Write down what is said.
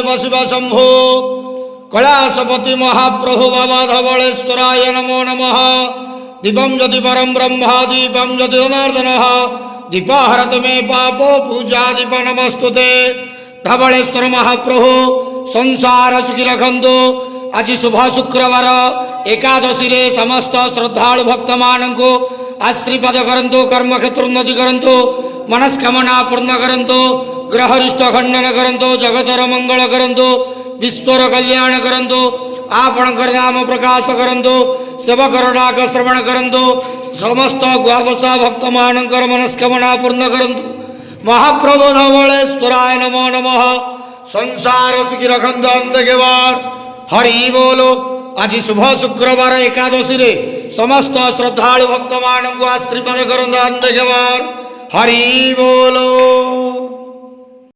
बसिवा शंभो कैलासपति महाप्रभु बाबा धवलेश्वराय नमो नमः। दीपं ज्योति परम ब्रह्म दीपं ज्योति जनार्दन दीपाहरत मे पापो पूजा दीप नमस्तुते। धवलेश्वर महाप्रभु संसार सुखी रखंतु। आज शुभ शुक्रवार एकादशी रे समस्त श्रद्धालु भक्त मानक आशीर्वाद करंतु, कर्मक्षेत्र उन्नति करंतु, मनस्कामना पूर्ण करंतु, ग्रहरिष्ट खंडन करंतु, जगतर मंगल करंतु, विश्वर कल्याण करंतु, आपणकर नाम प्रकाश करंतु, सेवकर डाक श्रवण करंतु, समस्त गुआवसा भक्त मानकर मनस्कामना पूर्ण करंतु। महाप्रभु धवलेश्वराय नमो नमः। संसार सुखी रखंतु अंधकेवार हरि बोलो। आज शुभ शुक्रवार एकादशी रे समस्त श्रद्धालु भक्त मानक आशीर्वाद करंतु अंधकेवार हरि बोलो।